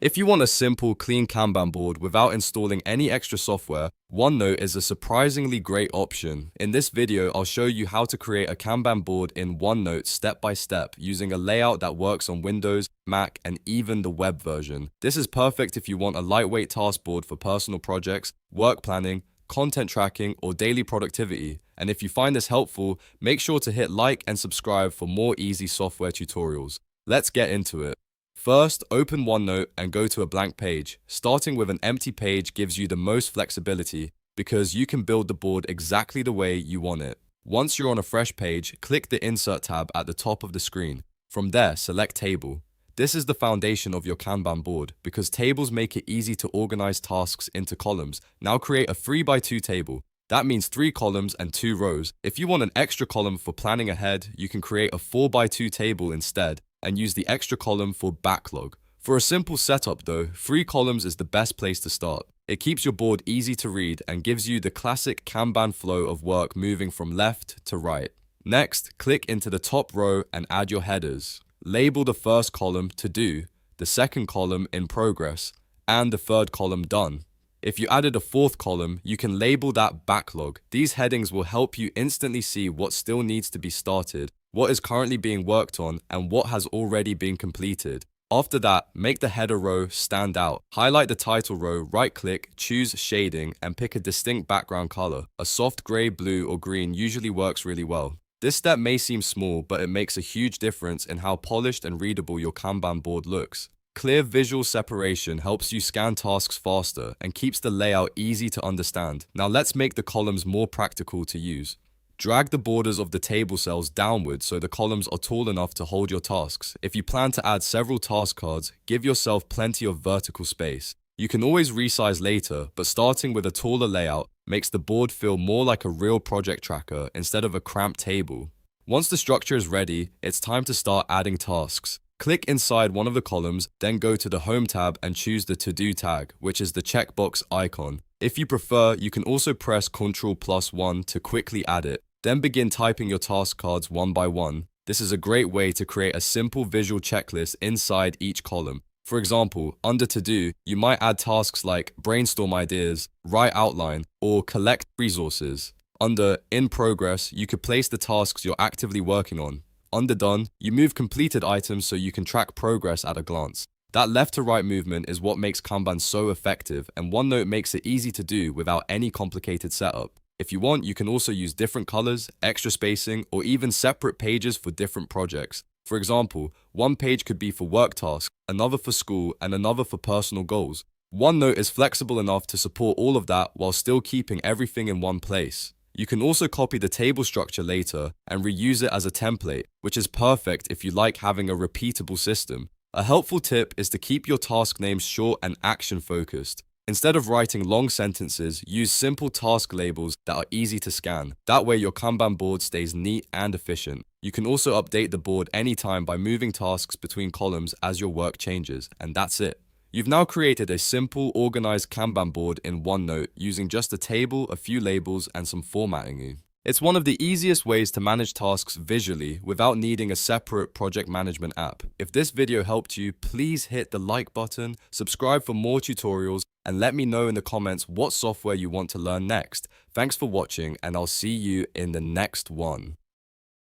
If you want a simple, clean Kanban board without installing any extra software, OneNote is a surprisingly great option. In this video, I'll show you how to create a Kanban board in OneNote step by step using a layout that works on Windows, Mac, and even the web version. This is perfect if you want a lightweight task board for personal projects, work planning, content tracking, or daily productivity. And if you find this helpful, make sure to hit like and subscribe for more easy software tutorials. Let's get into it. First, open OneNote and go to a blank page. Starting with an empty page gives you the most flexibility because you can build the board exactly the way you want it. Once you're on a fresh page, click the Insert tab at the top of the screen. From there, select Table. This is the foundation of your Kanban board because tables make it easy to organize tasks into columns. Now create a 3x2 table. That means 3 columns and 2 rows. If you want an extra column for planning ahead, you can create a 4x2 table instead and use the extra column for Backlog. For a simple setup though, 3 columns is the best place to start. It keeps your board easy to read and gives you the classic Kanban flow of work moving from left to right. Next, click into the top row and add your headers. Label the first column To Do, the second column In Progress, and the third column Done. If you added a 4th column, you can label that Backlog. These headings will help you instantly see what still needs to be started, what is currently being worked on, and what has already been completed. After that, make the header row stand out. Highlight the title row, right-click, choose Shading, and pick a distinct background color. A soft gray, blue, or green usually works really well. This step may seem small, but it makes a huge difference in how polished and readable your Kanban board looks. Clear visual separation helps you scan tasks faster and keeps the layout easy to understand. Now let's make the columns more practical to use. Drag the borders of the table cells downward so the columns are tall enough to hold your tasks. If you plan to add several task cards, give yourself plenty of vertical space. You can always resize later, but starting with a taller layout makes the board feel more like a real project tracker instead of a cramped table. Once the structure is ready, it's time to start adding tasks. Click inside one of the columns, then go to the Home tab and choose the To Do tag, which is the checkbox icon. If you prefer, you can also press Ctrl+1 to quickly add it. Then begin typing your task cards one by one. This is a great way to create a simple visual checklist inside each column. For example, under To Do, you might add tasks like brainstorm ideas, write outline, or collect resources. Under In Progress, you could place the tasks you're actively working on. Under Done, you move completed items so you can track progress at a glance. That left to right movement is what makes Kanban so effective, and OneNote makes it easy to do without any complicated setup. If you want, you can also use different colors, extra spacing, or even separate pages for different projects. For example, one page could be for work tasks, another for school, and another for personal goals. OneNote is flexible enough to support all of that while still keeping everything in one place. You can also copy the table structure later and reuse it as a template, which is perfect if you like having a repeatable system. A helpful tip is to keep your task names short and action-focused. Instead of writing long sentences, use simple task labels that are easy to scan. That way your Kanban board stays neat and efficient. You can also update the board anytime by moving tasks between columns as your work changes, and that's it. You've now created a simple, organized Kanban board in OneNote using just a table, a few labels, and some formatting. It's one of the easiest ways to manage tasks visually without needing a separate project management app. If this video helped you, please hit the like button, subscribe for more tutorials, and let me know in the comments what software you want to learn next. Thanks for watching, and I'll see you in the next one.